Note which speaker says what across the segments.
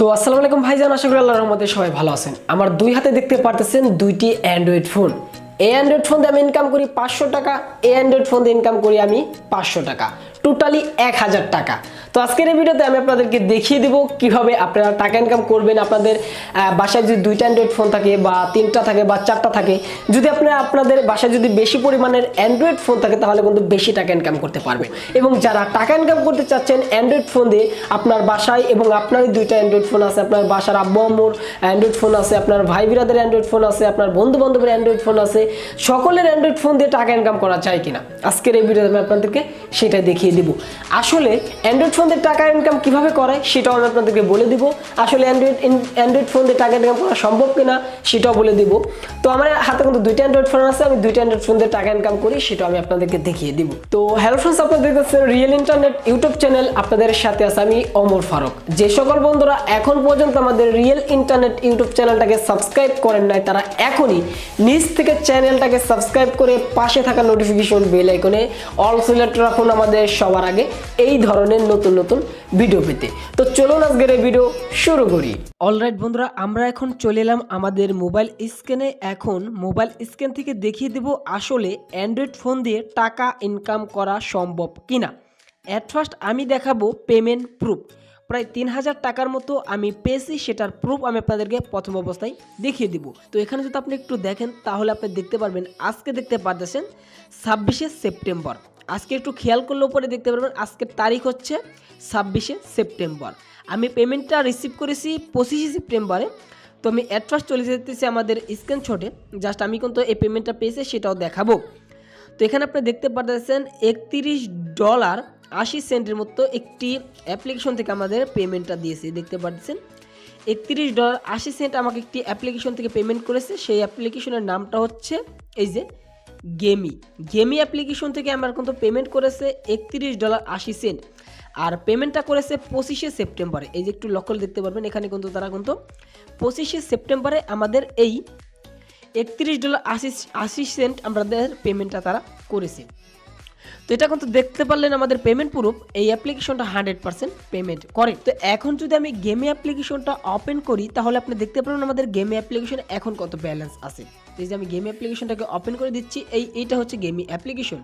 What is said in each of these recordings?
Speaker 1: তো আসসালামু আলাইকুম ভাইজান, আশা করি আল্লাহর রহমতে সবাই ভালো আছেন। আমার দুই হাতে দেখতে পারতেছেন দুইটি অ্যান্ড্রয়েড ফোন। এই অ্যান্ড্রয়েড ফোন দিয়ে আমি ইনকাম করি 500 টাকা, এই অ্যান্ড্রয়েড ফোন দিয়ে ইনকাম করি আমি 500 টাকা, টোটালি 1000 টাকা। তো আজকের এই ভিডিওতে আমি আপনাদেরকে দেখিয়ে দিব কিভাবে আপনারা টাকা ইনকাম করবেন। আপনাদের বাসায় যদি দুইটা অ্যান্ড্রয়েড ফোন থাকে বা তিনটা থাকে বা চারটা থাকে, যদি আপনাদের বাসায় যদি বেশি পরিমাণের অ্যান্ড্রয়েড ফোন থাকে তাহলে কিন্তু বেশি টাকা ইনকাম করতে পারবেন। এবং যারা টাকা ইনকাম করতে চাচ্ছেন অ্যান্ড্রয়েড ফোন দিয়ে, আপনার বাসায় এবং আপনারই দুইটা অ্যান্ড্রয়েড ফোন আছে, আপনার বাসার আব্বু আম্মুর অ্যান্ড্রয়েড ফোন আছে, আপনার ভাই বিরাদের অ্যান্ড্রয়েড ফোন আছে, আপনার বন্ধু বান্ধবের অ্যান্ড্রয়েড ফোন আছে, সকলের অ্যান্ড্রয়েড ফোন দিয়ে টাকা ইনকাম করা যায় কিনা আজকের এই ভিডিওতে আমি আপনাদেরকে সেটা দেখিয়ে দিব। আসলে অ্যান্ড্রয়েড ফোন দিয়ে টাকা ইনকাম কিভাবে করে সেটাও আমি আপনাদেরকে বলে দিব। আসলে অ্যান্ড্রয়েড ফোন দিয়ে টাকা ইনকাম করা সম্ভব কিনা সেটাও বলে দিব। তো আমার হাতে কিন্তু দুইটা অ্যান্ড্রয়েড ফোন আছে, আমি দুইটা অ্যান্ড্রয়েড ফোন দিয়ে টাকা ইনকাম করি, সেটাও আমি আপনাদেরকে দেখিয়ে দিব। তো হ্যালো ফ্রেন্ডস, আপনারা দেখতেছেন রিয়েল ইন্টারনেট ইউটিউব চ্যানেল, আপনাদের সাথে আছে আমি ওমর ফারুক। যে সকল বন্ধুরা এখন পর্যন্ত আমাদের রিয়েল ইন্টারনেট ইউটিউব চ্যানেলটাকে সাবস্ক্রাইব করেন নাই, তারা এখনই নিচ থেকে চ্যানেলটাকে সাবস্ক্রাইব করে পাশে থাকা নোটিফিকেশন বেল আইকনে অল সিলেক্ট রাখুন আমাদের সবার আগে এই ধরনের নতুন নতুন ভিডিও পেতে। তো চলুন আজকের এই ভিডিও শুরু করি। অলরাইট বন্ধুরা, আমরা এখন চলে এলাম আমাদের মোবাইল স্ক্রিনে। এখন মোবাইল স্ক্রিন থেকে দেখিয়ে দেব আসলে অ্যান্ড্রয়েড ফোন দিয়ে টাকা ইনকাম করা সম্ভব কিনা। অ্যাট ফার্স্ট আমি দেখাবো পেমেন্ট প্রুফ। প্রায় 3000 টাকার মতো আমি পেয়েছি, সেটার প্রুফ আমি আপনাদেরকে প্রথম অবস্থায় দেখিয়ে দিব। তো এখানে যদি আপনি একটু দেখেন তাহলে আপনি দেখতে পারবেন, আজকে দেখতে পারতেছেন 26শে সেপ্টেম্বর। আজকে একটু খেয়াল করলেও পরে দেখতে পারবেন আজকের তারিখ হচ্ছে 26শে সেপ্টেম্বর। আমি পেমেন্টটা রিসিভ করেছি 25শে সেপ্টেম্বরে। তো আমি অ্যাট ফার্স্ট চলে যেতেছি আমাদের স্ক্রিনশটে, জাস্ট আমি কিন্তু এই পেমেন্টটা পেয়েছি সেটাও দেখাবো। তো এখানে আপনি দেখতে পাচ্ছেন $31.80 মতো একটি অ্যাপ্লিকেশন থেকে আমাদের পেমেন্টটা দিয়েছে। দেখতে পাচ্ছেন $31.80 আমাকে একটি অ্যাপ্লিকেশন থেকে পেমেন্ট করেছে। সেই অ্যাপ্লিকেশনের নামটা হচ্ছে এই যে গেমি অ্যাপ্লিকেশন থেকে আমার কিন্তু পেমেন্ট করেছে $31.80 আর পেমেন্টটা করেছে 25শে সেপ্টেম্বরে। এই যে একটু লক্ষ্য দেখতে পারবেন এখানে কিন্তু তারা কিন্তু 25শে সেপ্টেম্বরে আমাদের এই $31.80 আমাদের পেমেন্টটা তারা করেছে। তো এটা কিন্তু দেখতে পারলেন আমাদের পেমেন্ট প্রুফ। এই অ্যাপ্লিকেশনটা 100% পেমেন্ট করে। তো এখন যদি আমি গেমি অ্যাপ্লিকেশনটা ওপেন করি তাহলে আপনি দেখতে পারবেন আমাদের গেমি অ্যাপ্লিকেশনে এখন কত ব্যালেন্স আছে। এই যে আমি গেমি অ্যাপ্লিকেশনটাকে ওপেন করে দিচ্ছি, এইটা হচ্ছে গেমি অ্যাপ্লিকেশন।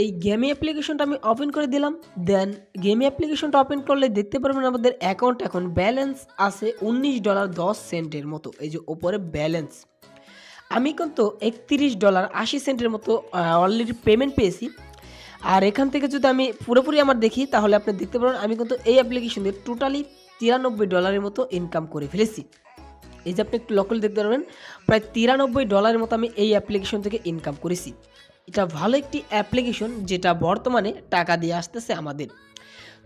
Speaker 1: এই গেমি অ্যাপ্লিকেশনটা আমি ওপেন করে দিলাম। দেন গেমি অ্যাপ্লিকেশনটা ওপেন করলে দেখতে পারবেন আমাদের অ্যাকাউন্ট এখন ব্যালেন্স আছে $19.10 মতো। এই যে ওপরে ব্যালেন্স আমি কিন্তু $31.80 মতো অলরেডি পেমেন্ট পেয়েছি। আর এখান থেকে যদি আমি পুরোপুরি আমার দেখি তাহলে আপনি দেখতে পারেন আমি কিন্তু এই অ্যাপ্লিকেশন দিয়ে টোটালি $93 মতো ইনকাম করে ফেলেছি। এই যে আপনি একটু লক্ষ্য দেখতে পারবেন প্রায় $93 মতো আমি এই অ্যাপ্লিকেশন থেকে ইনকাম করেছি। এটা ভালো একটি অ্যাপ্লিকেশন যেটা বর্তমানে টাকা দিয়ে আসতেছে আমাদের।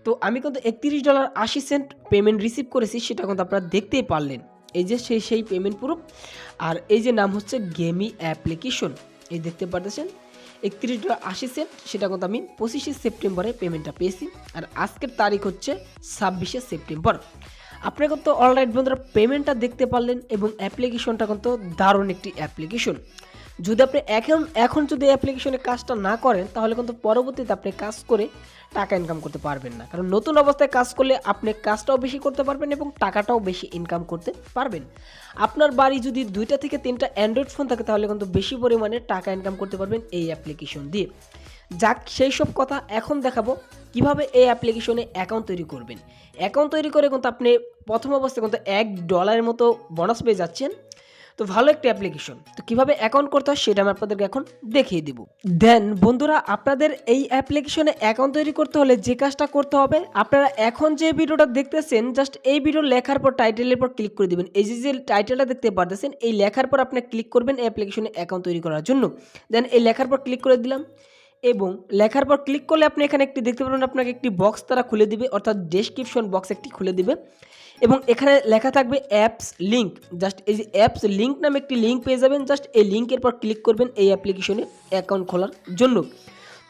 Speaker 1: তো আমি কিন্তু $31.80 পেমেন্ট রিসিভ করেছি, সেটা কিন্তু আপনারা দেখতেই পারলেন। এই যে সেই পেমেন্ট প্রুফ। আর এই যে নাম হচ্ছে গেমি অ্যাপ্লিকেশন, এই দেখতে পারতেছেন $31.80, সেটা কিন্তু আমি 25শে সেপ্টেম্বরে পেমেন্টটা পেয়েছি। আর আজকের তারিখ হচ্ছে 26শে সেপ্টেম্বর। আপনারা কিন্তু অলরাইট বন্ধুরা পেমেন্টটা দেখতে পারলেন এবং অ্যাপ্লিকেশনটা কিন্তু দারুণ একটি অ্যাপ্লিকেশন। যদি আপনি এখন যদি অ্যাপ্লিকেশনে কাজটা না করেন তাহলে কিন্তু পরবর্তীতে আপনি কাজ করে টাকা ইনকাম করতে পারবেন না। কারণ নতুন অবস্থায় কাজ করলে আপনি কাজটাও বেশি করতে পারবেন এবং টাকাটাও বেশি ইনকাম করতে পারবেন। আপনার বাড়ি যদি 2টা থেকে 3টা অ্যান্ড্রয়েড ফোন থাকে তাহলে কিন্তু বেশি পরিমাণে টাকা ইনকাম করতে পারবেন এই অ্যাপ্লিকেশন দিয়ে। যাক, সেই সব কথা এখন দেখাবো কিভাবে এই অ্যাপ্লিকেশনে অ্যাকাউন্ট তৈরি করবেন। অ্যাকাউন্ট তৈরি করে কিন্তু আপনি প্রথম অবস্থায় কিন্তু $1 মতো বোনাস পেয়ে যাচ্ছেন। তো ভালো একটা অ্যাপ্লিকেশন। তো কিভাবে অ্যাকাউন্ট করতে হয় সেটা আমি আপনাদেরকে এখন দেখিয়ে দিব। দেন বন্ধুরা, আপনাদের এই অ্যাপ্লিকেশনে অ্যাকাউন্ট তৈরি করতে হলে যে কাজটা করতে হবে, আপনারা এখন যে ভিডিওটা দেখতেছেন জাস্ট এই ভিডিও লেখার পর টাইটেলের পর ক্লিক করে দিবেন। এই যে টাইটেলটা দেখতে পারতেছেন এই লেখার পর আপনি ক্লিক করবেন এই অ্যাপ্লিকেশনে অ্যাকাউন্ট তৈরি করার জন্য। দেন এই লেখার পর ক্লিক করে দিলাম এবং লেখার পর ক্লিক করলে আপনি এখানে একটি দেখতে পারবেন আপনাকে একটি বক্স তারা খুলে দিবে, অর্থাৎ ডেসক্রিপশন বক্স একটি খুলে দিবে এবং এখানে লেখা থাকবে অ্যাপস লিঙ্ক। জাস্ট এই যে অ্যাপস লিঙ্ক নামে একটি লিঙ্ক পেয়ে যাবেন, জাস্ট এই লিঙ্কের পর ক্লিক করবেন এই অ্যাপ্লিকেশনে অ্যাকাউন্ট খোলার জন্য।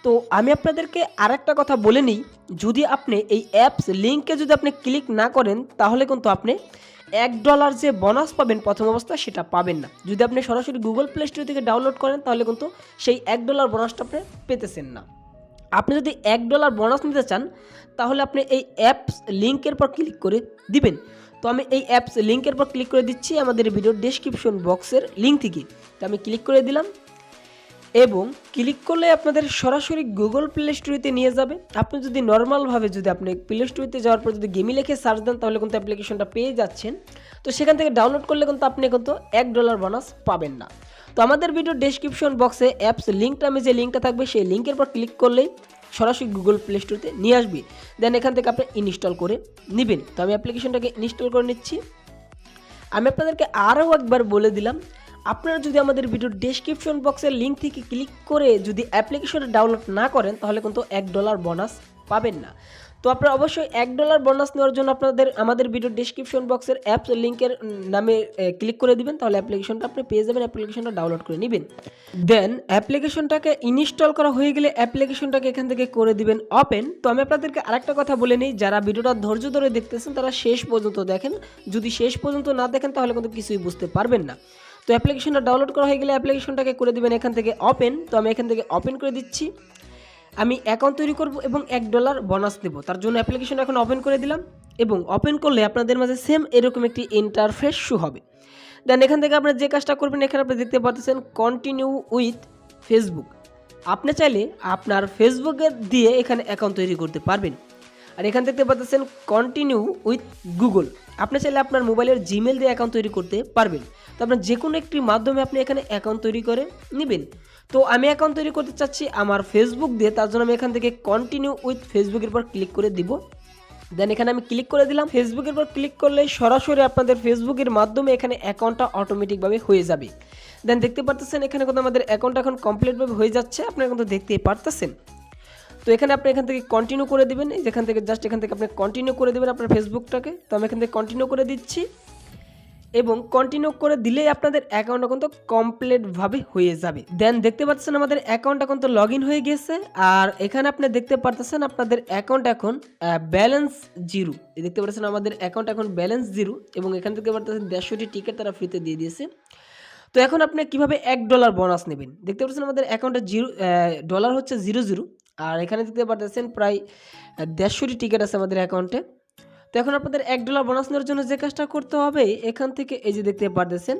Speaker 1: তো আমি আপনাদেরকে আরেকটা কথা বলে নিই, যদি আপনি এই অ্যাপস লিঙ্কে যদি আপনি ক্লিক না করেন তাহলে কিন্তু আপনি $1 যে বোনাস পাবেন প্রথম অবস্থায় সেটা পাবেন না। যদি আপনি সরাসরি গুগল প্লে স্টোর থেকে ডাউনলোড করেন তাহলে কিন্তু সেই $1 বোনাসটা আপনি পেতেছেন না। আপনি যদি $1 বোনাস নিতে চান তাহলে আপনি এই অ্যাপস লিঙ্কের পর ক্লিক করে দিবেন। তো আমি এই অ্যাপস লিঙ্কের পর ক্লিক করে দিচ্ছি আমাদের ভিডিওর ডেসক্রিপশন বক্সের লিঙ্ক থেকে। তো আমি ক্লিক করে দিলাম এবং ক্লিক করলে আপনাদের সরাসরি গুগল প্লে স্টোরেতে নিয়ে যাবে। আপনি যদি নর্মালভাবে যদি আপনি প্লে স্টোরেতে যাওয়ার পর যদি গেমি লিখে সার্চ দেন তাহলে কিন্তু অ্যাপ্লিকেশনটা পেয়ে যাচ্ছেন। তো সেখান থেকে ডাউনলোড করলে কিন্তু আপনি কিন্তু $1 বোনাস পাবেন না। তো আমাদের ভিডিওর ডেসক্রিপশন বক্সে অ্যাপস লিঙ্ক নামে যে লিঙ্কটা থাকবে সেই লিঙ্কের পর ক্লিক করলেই সরাসরি গুগল প্লে স্টোরেতে নিয়ে আসবে। দেন এখান থেকে আপনি ইনস্টল করে নেবেন। তো আমি অ্যাপ্লিকেশনটাকে ইনস্টল করে নিচ্ছি। আমি আপনাদেরকে আরও একবার বলে দিলাম, আপনারা যদি আমাদের ভিডিওর ডেসক্রিপশন বক্সের লিঙ্ক থেকে ক্লিক করে যদি অ্যাপ্লিকেশনটা ডাউনলোড না করেন তাহলে কিন্তু $1 বোনাস পাবেন না। তো আপনারা অবশ্যই $1 বোনাস নেওয়ার জন্য আমাদের ভিডিওর ডেসক্রিপশন বক্সের অ্যাপস লিঙ্কের নামে ক্লিক করে দিবেন, তাহলে অ্যাপ্লিকেশনটা আপনি পেয়ে যাবেন। অ্যাপ্লিকেশনটা ডাউনলোড করে নেবেন। দেন অ্যাপ্লিকেশনটাকে ইনস্টল করা হয়ে গেলে অ্যাপ্লিকেশনটাকে এখান থেকে করে দিবেন ওপেন। তো আমি আপনাদেরকে আরেকটা কথা বলে নিই, যারা ভিডিওটা ধৈর্য ধরে দেখতেছেন তারা শেষ পর্যন্ত দেখেন। যদি শেষ পর্যন্ত না দেখেন তাহলে কিন্তু কিছুই বুঝতে পারবেন না। তো অ্যাপ্লিকেশনটা ডাউনলোড করা হয়ে গেলে অ্যাপ্লিকেশনটাকে করে দিবেন এখান থেকে ওপেন। তো আমি এখান থেকে ওপেন করে দিচ্ছি। আমি অ্যাকাউন্ট তৈরি করব এবং $1 বোনাস দেব, তার জন্য অ্যাপ্লিকেশন এখন ওপেন করে দিলাম এবং ওপেন করলে আপনাদের মাঝে সেম এরকম একটি ইন্টারফেস শো হবে। দেন এখান থেকে আপনারা যে কাজটা করবেন, এখানে আপনি দেখতে পাচ্ছেন কন্টিনিউ উইথ ফেসবুক। আপনি চাইলে আপনার ফেসবুকে দিয়ে এখানে অ্যাকাউন্ট তৈরি করতে পারবেন। আর এখান দেখতে পাচ্ছেন কন্টিনিউ উইথ গুগল। আপনি চাইলে আপনার মোবাইলের জিমেল দিয়ে অ্যাকাউন্ট তৈরি করতে পারবেন। তো আপনার যে কোনো একটি মাধ্যমে আপনি এখানে অ্যাকাউন্ট তৈরি করে নেবেন। তো আমি অ্যাকাউন্ট তৈরি করতে চাচ্ছি আমার ফেসবুক দিয়ে, তার জন্য আমি এখান থেকে কন্টিনিউ উইথ ফেসবুকের পর ক্লিক করে দিব। দেন এখানে আমি ক্লিক করে দিলাম। ফেসবুকের পর ক্লিক করলে সরাসরি আপনাদের ফেসবুকের মাধ্যমে এখানে অ্যাকাউন্টটা অটোমেটিকভাবে হয়ে যাবে। দেন দেখতে পারতেছেন এখানে কিন্তু আমাদের অ্যাকাউন্টটা এখন কমপ্লিটভাবে হয়ে যাচ্ছে, আপনারা কিন্তু দেখতেই পারতেছেন। তো এখানে আপনি এখান থেকে কন্টিনিউ করে দিবেন। এখান থেকে জাস্ট এখান থেকে আপনি কন্টিনিউ করে দেবেন আপনার ফেসবুকটাকে। তো আমি এখান থেকে কন্টিনিউ করে দিচ্ছি এবং কন্টিনিউ করে দিলেই আপনাদের অ্যাকাউন্টটা কিন্তু কমপ্লিটভাবে হয়ে যাবে। দেন দেখতে পাচ্ছেন আমাদের অ্যাকাউন্টটা কিন্তু লগ ইন হয়ে গেছে। আর এখানে আপনি দেখতে পারতেছেন আপনাদের অ্যাকাউন্ট এখন ব্যালেন্স 0। দেখতে পাচ্ছেন আমাদের অ্যাকাউন্ট এখন ব্যালেন্স 0 এবং এখান থেকে পারতেছেন 150টি টিকিট তারা ফ্রিতে দিয়ে দিয়েছে। তো এখন আপনি কিভাবে $1 বোনাস নেবেন, দেখতে পাচ্ছেন আমাদের অ্যাকাউন্টে ডলার হচ্ছে 00। আর এখানে দেখতে পারতেছেন প্রায় 150টি টিকিট আছে আমাদের অ্যাকাউন্টে। তো এখন আপনাদের $1 বোনাস নেওয়ার জন্য যে কাজটা করতে হবে, এখান থেকে এই যে দেখতে পারতেছেন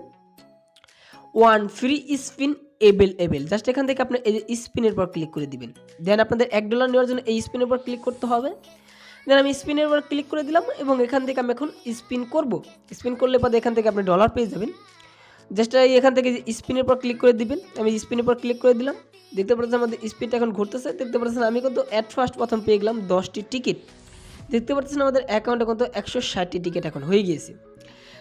Speaker 1: 1 ফ্রি স্পিন এবেল। জাস্ট এখান থেকে আপনি এই যে স্পিনের পর ক্লিক করে দিবেন। দেন আপনাদের $1 নেওয়ার জন্য এই স্পিনের পর ক্লিক করতে হবে। দেন আমি স্পিনের পর ক্লিক করে দিলাম এবং এখান থেকে আমি এখন স্পিন করব। স্পিন করলে পরে এখান থেকে আপনি ডলার পেয়ে যাবেন। জাস্ট এখান থেকে স্পিনের পর ক্লিক করে দিবেন। আমি স্পিনের পর ক্লিক করে দিলাম। দেখতে পাচ্ছেন আমাদের স্পিনটা এখন ঘুরতেছে। দেখতে পাচ্ছেন আমি কিন্তু প্রথম পেয়ে গেলাম 10টি টিকিট। দেখতে পাচ্ছেন আমাদের অ্যাকাউন্টে কিন্তু 160টি টিকিট এখন হয়ে গিয়েছে।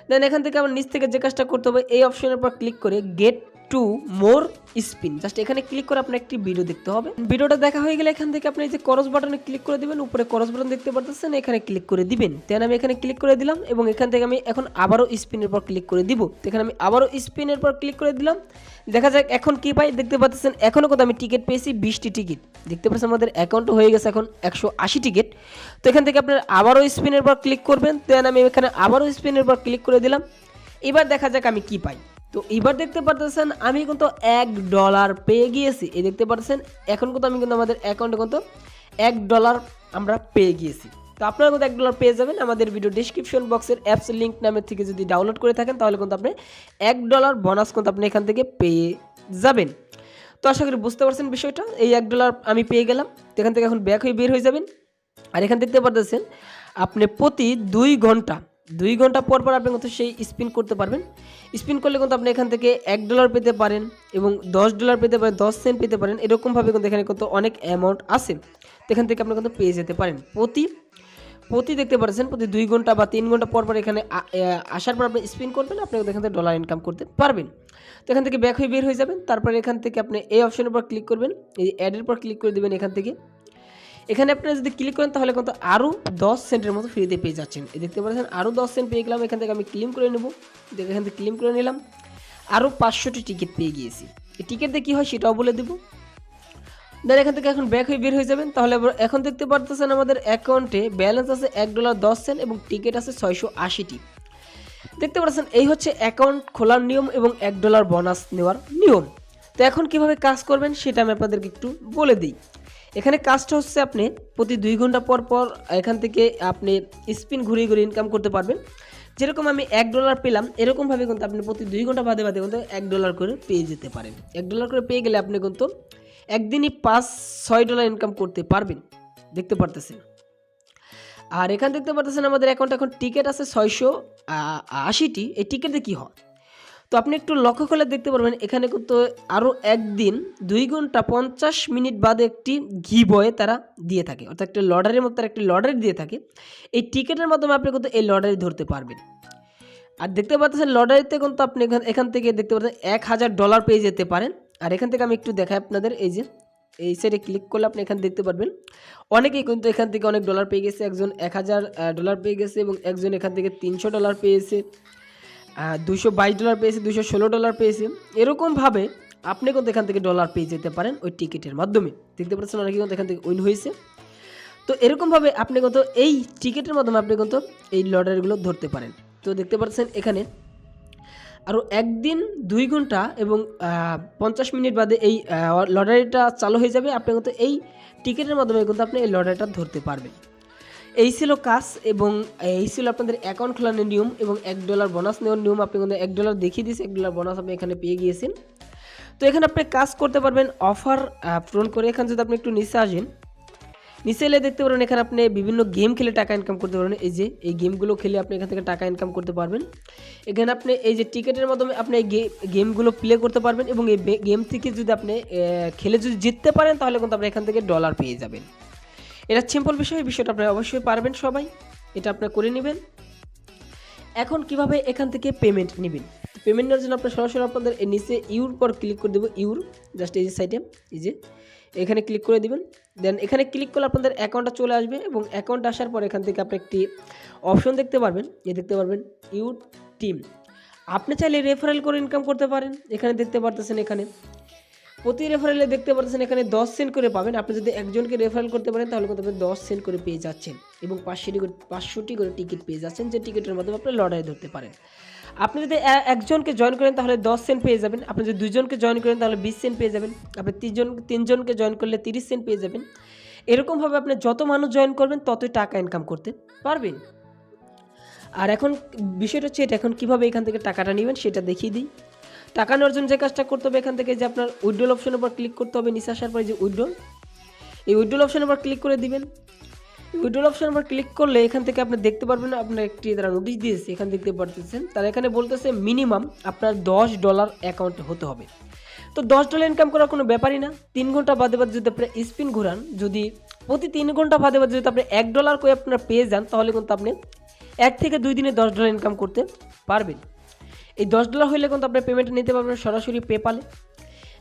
Speaker 1: দেন এখান থেকে আমার নিচ থেকে যে কাজটা করতে হবে, এই অপশনের পর ক্লিক করে গেট টু মোর স্পিন, জাস্ট এখানে ক্লিক করে আপনার একটি ভিডিও দেখতে হবে। ভিডিওটা দেখা হয়ে গেলে এখান থেকে আপনি এই যে ক্রস বাটনে ক্লিক করে দিবেন। উপরে ক্রস বাটন দেখতে পাচ্ছেন, এখানে ক্লিক করে দিবেন। দেন আমি এখানে ক্লিক করে দিলাম এবং এখান থেকে আমি এখন আবারও স্পিনের পর ক্লিক করে দিব। এখানে আমি আবারও স্পিনের পর ক্লিক করে দিলাম। দেখা যাক এখন কি পাই। দেখতে পাচ্ছেন এখনও কত আমি টিকিট পেয়েছি 20টি টিকিট। দেখতে পাচ্ছেন আমাদের অ্যাকাউন্ট হয়ে গেছে এখন 180 টিকিট। তো এখান থেকে আপনার আবারও স্পিনের পর ক্লিক করবেন। দেন আমি এখানে আবারও স্পিনের পর ক্লিক করে দিলাম। এবার দেখা যাক আমি কি পাই। তো এবার দেখতে পাচ্ছেন আমি কিন্তু $1 পেয়ে গিয়েছি। এই দেখতে পাচ্ছেন এখন কিন্তু আমি কিন্তু আমাদের অ্যাকাউন্টে কিন্তু $1 আমরা পেয়ে গিয়েছি। তো আপনারা কিন্তু $1 পেয়ে যাবেন আমাদের ভিডিও ডেসক্রিপশন বক্সের অ্যাপস লিঙ্ক নামের থেকে যদি ডাউনলোড করে থাকেন তাহলে কিন্তু আপনি $1 বোনাস কিন্তু আপনি এখান থেকে পেয়ে যাবেন। তো আশা করি বুঝতে পারছেন বিষয়টা। এই $1 আমি পেয়ে গেলাম। তো এখান থেকে এখন ব্যাক হয়ে বের হয়ে যাবেন। আর এখান দেখতে পাচ্ছেন আপনি প্রতি 2 ঘন্টা পর আপনি কিন্তু সেই স্পিন করতে পারবেন। স্পিন করলে কিন্তু আপনি এখান থেকে $1 পেতে পারেন এবং $10 পেতে পারেন, 10 সেন্ট পেতে পারেন। এরকমভাবে কিন্তু এখানে কিন্তু অনেক অ্যামাউন্ট আছে। তো এখান থেকে আপনি কিন্তু পেয়ে যেতে পারেন। প্রতি দেখতে পাচ্ছেন প্রতি 2 ঘন্টা বা 3 ঘন্টা পর এখানে আসার পর আপনি স্পিন করবেন, আপনি এখান থেকে ডলার ইনকাম করতে পারবেন। তো এখান থেকে ব্যাক হয়ে বের হয়ে যাবেন। তারপরে এখান থেকে আপনি এই অপশনের উপর ক্লিক করবেন, এই অ্যাডের পর ক্লিক করে দেবেন। এখানে আপনারা যদি ক্লিক করেন তাহলে কিন্তু আরও 10 সেন্টের মতো ফ্রিতে পেয়ে যাচ্ছেন। এই দেখতে পাচ্ছেন আরও 10 সেন্ট পেয়ে গেলাম। এখান থেকে আমি ক্লেম করে নেব। এখান থেকে ক্লেম করে নিলাম। আরও 500টি টিকিট পেয়ে গিয়েছি। এই টিকিট দিয়ে কী হয় সেটাও বলে দেবো। দেন এখান থেকে এখন ব্যাক হয়ে বের হয়ে যাবেন। তাহলে এখন দেখতে পারতেছেন আমাদের অ্যাকাউন্টে ব্যালেন্স আছে $1.10 এবং টিকিট আছে 680টি। দেখতে পাচ্ছেন এই হচ্ছে অ্যাকাউন্ট খোলার নিয়ম এবং $1 বোনাস নেওয়ার নিয়ম। তো এখন কিভাবে কাজ করবেন সেটা আমি আপনাদেরকে একটু বলে দিই। এখানে কাজটা হচ্ছে আপনি প্রতি 2 ঘন্টা পর পর এখান থেকে আপনি স্পিন ঘুরিয়ে ঘুরিয়ে ইনকাম করতে পারবেন। যেরকম আমি $1 পেলাম, এরকমভাবে কিন্তু আপনি প্রতি 2 ঘন্টা বাদে বাদে কিন্তু $1 করে পেয়ে যেতে পারেন। $1 করে পেয়ে গেলে আপনি কিন্তু একদিনই $5-6 ইনকাম করতে পারবেন, দেখতে পারতেছেন। আর এখানে দেখতে পারতেছেন আমাদের অ্যাকাউন্টে এখন টিকিট আছে 680টি। এই টিকিটে কী হয়, তো আপনি একটু লক্ষ্য করলে দেখতে পারবেন এখানে কিন্তু আরও একদিন 2 ঘন্টা 50 মিনিট বাদে একটি গিভওয়ে তারা দিয়ে থাকে, অর্থাৎ একটা লটারির মতো তারা একটি লটারি দিয়ে থাকে। এই টিকিটের মাধ্যমে আপনি কিন্তু এই লটারি ধরতে পারবেন। আর দেখতে পাচ্ছেন লটারিতে কিন্তু আপনি এখান থেকে দেখতে পাচ্ছেন $1000 পেয়ে যেতে পারেন। আর এখান থেকে আমি একটু দেখাই আপনাদের, এই যে এই সাইডে ক্লিক করলে আপনি এখানে দেখতে পারবেন অনেকেই কিন্তু এখান থেকে অনেক ডলার পেয়ে গেছে। একজন $1000 পেয়ে গেছে এবং একজন এখান থেকে $300 পেয়েছে, $222 পেয়েছে, $216 পেয়েছে। এরকমভাবে আপনি কিন্তু এখান থেকে ডলার পেয়ে যেতে পারেন ওই টিকিটের মাধ্যমে। দেখতে পাচ্ছেন অনেকে কিন্তু এখান থেকে উইন হয়েছে। তো এরকমভাবে আপনি কিন্তু এই টিকিটের মাধ্যমে আপনি কিন্তু এই লটারিগুলো ধরতে পারেন। তো দেখতে পাচ্ছেন এখানে আরও একদিন 2 ঘন্টা এবং 50 মিনিট বাদে এই লটারিটা চালু হয়ে যাবে। আপনি কিন্তু এই টিকিটের মাধ্যমে কিন্তু আপনি এই লটারিটা ধরতে পারবেন। এই ছিল কাজ এবং এই ছিল আপনাদের অ্যাকাউন্ট খোলানোর নিয়ম এবং $1 বোনাস নেওয়ার নিয়ম। আপনি কিন্তু $1 দেখিয়ে দিয়েছে, $1 বোনাস আপনি এখানে পেয়ে গিয়েছেন। তো এখানে আপনি কাজ করতে পারবেন অফার পূরণ করে। এখানে যদি আপনি একটু নিচে আসেন, নিচে এলে দেখতে পারবেন এখানে আপনি বিভিন্ন গেম খেলে টাকা ইনকাম করতে পারবেন। এই যে এই গেমগুলো খেলে আপনি এখান থেকে টাকা ইনকাম করতে পারবেন। এখানে আপনি এই যে টিকিটের মাধ্যমে আপনি এই গেমগুলো প্লে করতে পারবেন এবং এই গেম থেকে যদি আপনি খেলে যদি জিততে পারেন তাহলে কিন্তু আপনি এখান থেকে ডলার পেয়ে যাবেন। এটা সিম্পল বিষয়, এই বিষয়টা আপনি অবশ্যই পারবেন সবাই, এটা আপনি করে নেবেন। এখন কিভাবে এখান থেকে পেমেন্ট নেবেন, পেমেন্ট নেওয়ার জন্য আপনার সরাসরি আপনাদের এই নিচে ইউর পর ক্লিক করে দেবো। ইউর জাস্ট এই যে সাইটে এই যে এখানে ক্লিক করে দিবেন। দেন এখানে ক্লিক করলে আপনাদের অ্যাকাউন্টটা চলে আসবে এবং অ্যাকাউন্ট আসার পর এখান থেকে আপনি একটি অপশন দেখতে পারবেন, দেখতে পারবেন ইউর টিম। আপনি চাইলে রেফারেল করে ইনকাম করতে পারেন। এখানে দেখতে পারতেছেন এখানে প্রতি রেফারেলে দেখতে পাচ্ছেন এখানে 10 সেন্ট করে পাবেন। আপনি যদি একজনকে রেফারেল করতে পারেন তাহলে কিন্তু আপনি 10 সেন্ট করে পেয়ে যাচ্ছেন এবং 500টি করে টিকিট পেয়ে যাচ্ছেন, যে টিকিটের মাধ্যমে আপনি লটারি ধরতে পারেন। আপনি যদি একজনকে জয়েন করেন তাহলে 10 সেন্ট পেয়ে যাবেন। আপনি যদি দুজনকে জয়েন করেন তাহলে 20 সেন্ট পেয়ে যাবেন। আপনি তিনজনকে জয়েন করলে 30 সেন্ট পেয়ে যাবেন। এরকমভাবে আপনি যত মানুষ জয়েন করবেন ততই টাকা ইনকাম করতে পারবেন। আর এখন বিষয়টা হচ্ছে এটা, এখন কীভাবে এখান থেকে টাকাটা নেবেন সেটা দেখিয়ে দিই। টাকা নেওয়ার জন্য যে কাজটা করতে হবে এখান থেকে যে আপনার উইথড্রল অপশনের উপর ক্লিক করতে হবে। নিচে আসার পরে যে উইথড্রল, এই উইথড্রল অপশনের উপর ক্লিক করে দিবেন। উইথড্রল অপশনের উপর ক্লিক করলে এখান থেকে আপনি দেখতে পারবেন আপনার একটি তারা নোটিশ দিয়েছে, এখানে দেখতে পারতেছেন তারা এখানে বলতেছে মিনিমাম আপনার $10 অ্যাকাউন্টে হতে হবে। তো $10 ইনকাম করার কোনো ব্যাপারই না। 3 ঘন্টা বাদে বাদে যদি আপনি স্পিন ঘোরান, যদি প্রতি 3 ঘন্টা বাদে বাদে যদি আপনি $1 করে আপনার পেয়ে যান তাহলে কিন্তু আপনি 1 থেকে 2 দিনে $10 ইনকাম করতে পারবেন। এই $10 হলে কিন্তু আপনি পেমেন্ট নিতে পারবেন সরাসরি পেপালে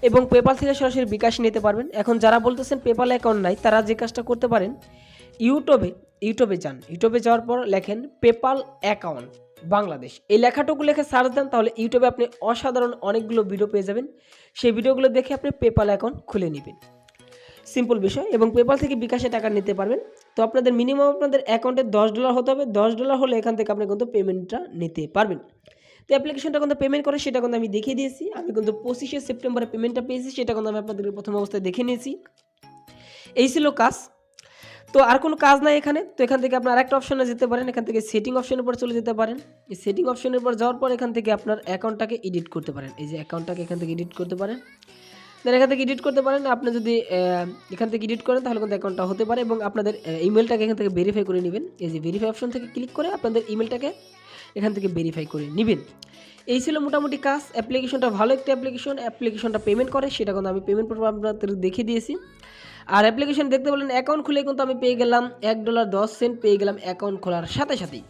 Speaker 1: এবং পেপাল থেকে সরাসরি বিকাশ নিতে পারবেন। এখন যারা বলতেছেন পেপাল অ্যাকাউন্ট নাই, তারা যে কাজটা করতে পারেন ইউটিউবে যান। ইউটিউবে যাওয়ার পর লেখেন পেপাল অ্যাকাউন্ট বাংলাদেশ, এই লেখাটুকু লিখে সার্চ দেন, তাহলে ইউটিউবে আপনি অসাধারণ অনেকগুলো ভিডিও পেয়ে যাবেন। সেই ভিডিওগুলো দেখে আপনি পেপাল অ্যাকাউন্ট খুলে নেবেন, সিম্পল বিষয়, এবং পেপাল থেকে বিকাশে টাকা নিতে পারবেন। তো আপনাদের মিনিমাম আপনাদের অ্যাকাউন্টে $10 হতে হবে। $10 হলে এখান থেকে আপনি কিন্তু পেমেন্টটা নিতে পারবেন। তো অ্যাপ্লিকেশনটা কিন্তু পেমেন্ট করে সেটা কিন্তু আমি দেখিয়ে দিয়েছি। আমি কিন্তু 25শে সেপ্টেম্বরে পেমেন্টটা পেয়েছি, সেটা কিন্তু আমি আপনাদের প্রথম অবস্থায় দেখে নিয়েছি। এই ছিল কাজ। তো আর কোনো কাজ নাই এখানে। তো এখান থেকে আপনার আরেকটা অপশনে যেতে পারেন, এখান থেকে সেটিং অপশনের উপর চলে যেতে পারেন। এই সেটিং অপশনের উপর যাওয়ার পর এখান থেকে আপনার অ্যাকাউন্টটাকে এডিট করতে পারেন। এই যে অ্যাকাউন্টটাকে এখান থেকে এডিট করতে পারেন। দেন এখান থেকে এডিট করতে পারেন। আপনি যদি এখান থেকে এডিট করেন তাহলে কিন্তু অ্যাকাউন্টটা হতে পারে এবং আপনাদের ইমেলটাকে এখান থেকে ভেরিফাই করে নেবেন। এই যে ভেরিফাই অপশন থেকে ক্লিক করে আপনাদের ইমেলটাকে এখান থেকে ভেরিফাই করে নেবেন। এই ছিল মোটামুটি কাজ। অ্যাপ্লিকেশনটা ভালো একটা অ্যাপ্লিকেশনটা পেমেন্ট করে, সেটা কিন্তু আমি পেমেন্ট পর্ব আপনাদের দেখিয়ে দিয়েছি। আর অ্যাপ্লিকেশন দেখতে বলেন অ্যাকাউন্ট খুলে কিন্তু আমি পেয়ে গেলাম $1.10 পেয়ে গেলাম অ্যাকাউন্ট খোলার সাথে সাথেই।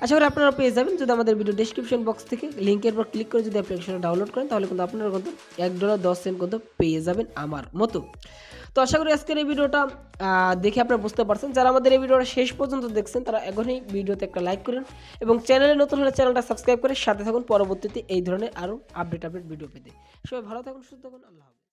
Speaker 1: আশা করি আপনারা পেয়ে যাবেন। যদি আমাদের ভিডিও ডেসক্রিপশন বক্স থেকে লিঙ্কের উপর ক্লিক করে যদি অ্যাপ্লিকেশনটা ডাউনলোড করেন তাহলে কিন্তু আপনারা কিন্তু $1.10 কিন্তু পেয়ে যাবেন আমার মতো। তো আশা করি আজকের এই ভিডিওটা দেখে আপনারা বুঝতে পারছেন। যারা আমাদের এই ভিডিওটা শেষ পর্যন্ত দেখছেন তারা এখনই ভিডিওতে একটা লাইক করুন এবং চ্যানেলে নতুন হলে চ্যানেলটা সাবস্ক্রাইব করে সাথে থাকুন পরবর্তীতে এই ধরনের আরও আপডেট ভিডিও পেতে। সবাই ভালো থাকুন, সুস্থ থাকুন, আল্লাহ হাফেজ।